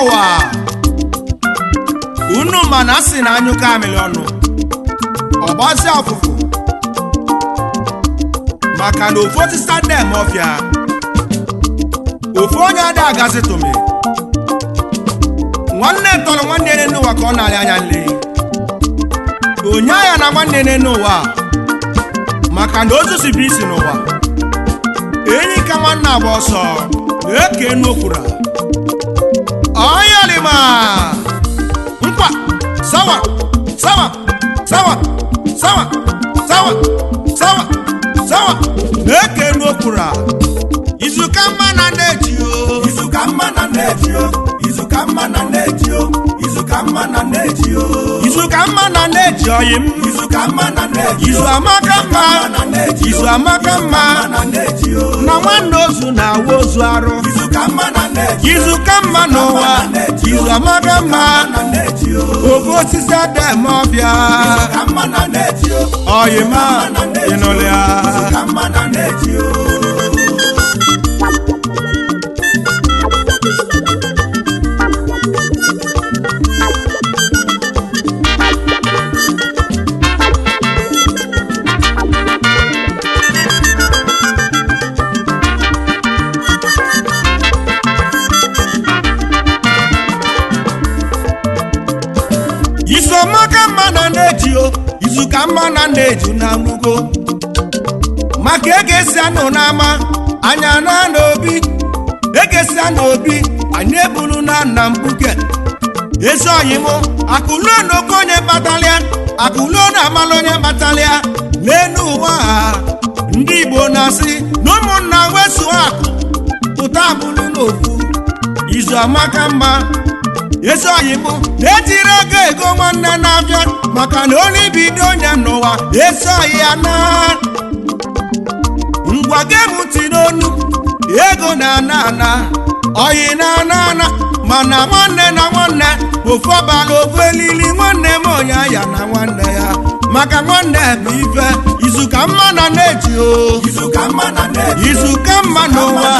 ụwa unu mana si na anyụka amịlị ọnụ ọgbazi ọfụfụ maka na ofu otista dem ọfịa ofu onye ada agazi tụmị nwanne tọrọ nwanne ya n'ụwa ka ọ na-arị anya nle onye ya na nwanne ya n'ụwa maka na ozu si bụ isi n'ụwa enyi ka nwanne agba ọsọ eke n'okwura ọyalima nkwa sawa sawa sawa sawa sawa sawa sawa eke n'okwura izuka mma na na-eji o izuka mma na na-eji o izuka mma na na-eji o izuka mma na na-eji o izuka mma na na-eji oyim izuka mma na na-eji izu amaka mma izu amaka mma na na-eji o na nwanne ozu na-awa ozu arụ izuka mma na na-eji izuka mma n'ụwa izu amaka mma na na-eji o ogo osisi adem ọbịa izuka mma na na-eji o oyima ịnụlịa izuka mma na na-eji o isomaka mma na na-eji o izuka mma na na-eji na mgbugo maka egesi anụ n'ama anya na n'obi egesi n'obi anyị ebulu na nna mkpuke ezi oyimo akụlo n'oke onye kpatalịa akụlo na amalụ onye kpatalịa n'elu ụwa ha ndị Igbo na-asị na ụmụnna wesu akụ pụta abụlụ n'ofu izu amaka mma ezi oyimo na-etiri ego ego nwanne na-abịa maka na onye bido onye n'ụwa ezi oyi ya na ngwa gemuti n'onu ego na-ana ana oyi na-ana ana mana nwanne na nwanne ofu ọbara ofu elili nwanne m onye ya na nwanne ya maka nwanne bụ ife izuka mma na na-eji o izuka mma na na-eji izuka mma n'ụwa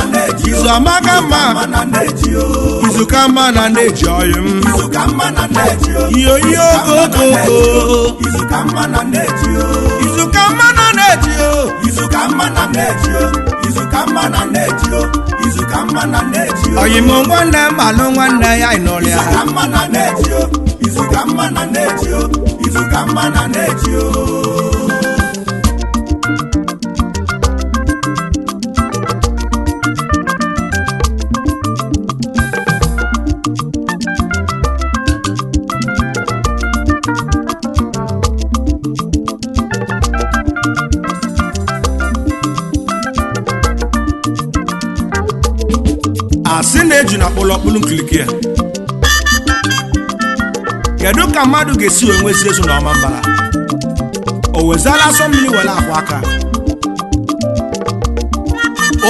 izu amaka mma na na-eji o izuka mma na na-eji oyim izuka mma na na-eji o iyo iyo ogogogo izuka mma na na-eji o izuka mma na na-eji o izuka mma na na-eji o izuka mma na na-eji o izuka mma na na-eji o oyim nwanne mmalụ nwanne ya ịnọrịa izuka mma na na-eji o izuka mma na na-eji o izuka mma na na-eji o asị na-eju na kpụlọkpụlụ nkiriki ya kedu ka mmadụ ga-esi wee nwezi ezu na ọma mbara o wezala asọ mmiri were ahụ aka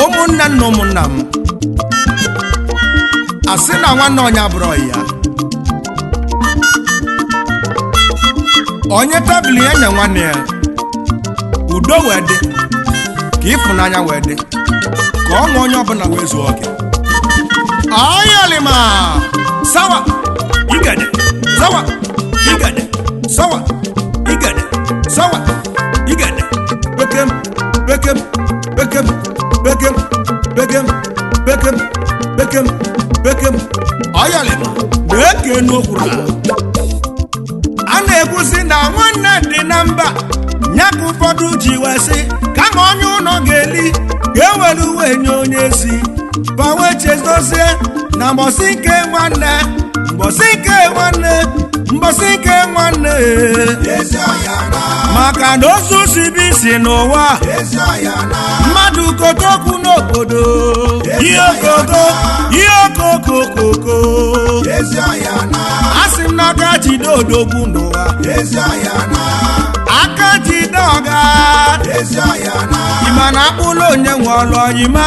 ụmụnne na ụmụnna m asị na nwanne onye abụrụ ọyị ya onye tabili ya nye nwanne ya udo wee dị ka ịfụnanya wee dị ka ọṅụ onye ọbụla wee zuo oke ayalima sawa igede sawa igede sawa igede sawa igede bekem bekem bekem bekem bekem bekem bekem bekem ayalima na-eke n'okwuru a na-ekwusi na nwanne dị na mba ya ka ụfọdụ ji wee sị kama onye ụlọ ga-eli ga-ewere uwe nye onye si bawe chezozie na mbọsị nke nwanne mbọsị nke nwanne mbọsị nke nwanne maka na ozu si bụ isi n'ụwa mmadụ kotokwu n'obodo ihe okoko ihe okokokoko asị m n'aka jide odogwu n'ụwa aka jide ọga ịma na akpụlụ onye nwe ọlụ ọyịma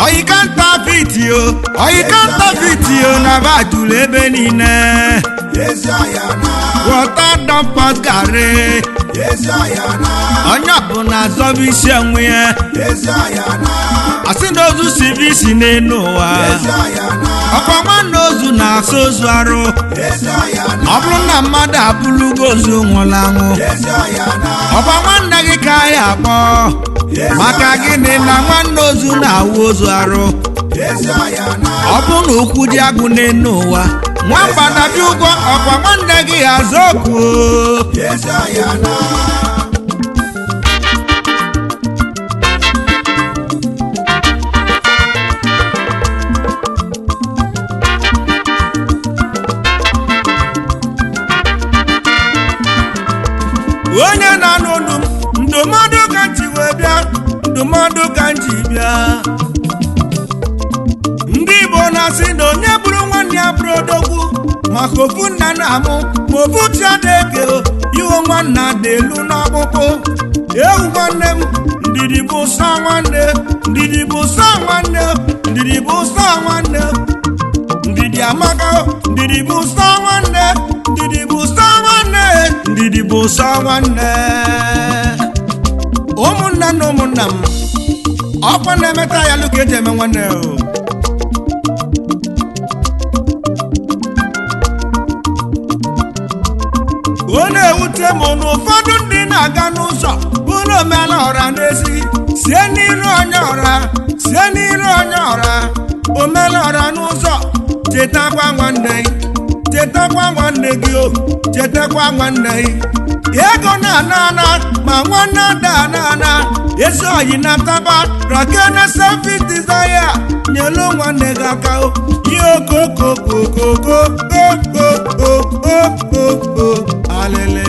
oyikanta vitio oyikanta vitio na bajulu ebe niile wọta dọmpas garị onye ọbụla zọba isi onwe ya asị na ozu siri isi n'elu ụwa ọkwa nwanne ozu na-asa ozu arụ ọ bụrụ na mmadụ abụrụgo ozu nwụrụ anwụ ọkwa nwanne gị ka ya akpọ maka gịnị na nwanne ozu na-awụ ozu arụ ọ bụ na ukwu dị agụ n'elu ụwa nwamba na-abịa ụgwọ ọkwa nwanne gị azụ okwu onye na-anụ olu m ndụmọdụ ka nji wee bịa ndụmọdụ ka nji bịa ndị Igbo na-asị na onye bụrụ nwanne ya bụrụ odogwu maka ofu nna na-amụ ma ofu chi adịghị iwe nwanne dị elu n'ọkpụkpụ ewu nwanne m ndidi bụ sọ nwanne ndidi bụ sọ nwanne ndidi bụ sọ nwanne ndidi amaka ndidi bụ sọ nwanne ndidi bụ sọ nwanne ndidi bụ sọ nwanne ụmụnne na ụmụnna m ọkwa na-emeta ya lụ ka eji eme nwanne ọ na-ewute m na ụfọdụ ndị na-aga n'ụzọ bụrụ omeala ọra n'ezi sie n'iru onye ọra sie n'iru onye ọra omeala ọra n'ụzọ chetakwa nwanne gị chetakwa nwanne gị o chetakwa nwanne gị ego na-ana ma nwanne ada ana ezi oyi na taba rakene selfish desire nyelu nwanne gị aka o ihe okokokokokokokokoko alele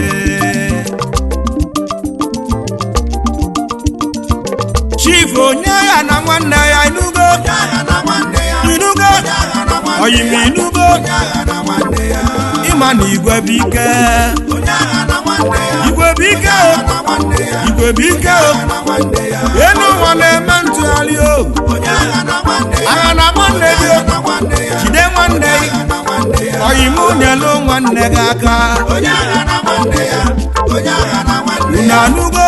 chief onye ya na nwanne ya inugo oyim inugo ịma na igwe bụ ike igwe bụ ike igwe bụ ike enu ụwa na-eme ntụgharị o agha na nwanne gị jide nwanne gị oyim nyelu nwanne gị aka unu anụgo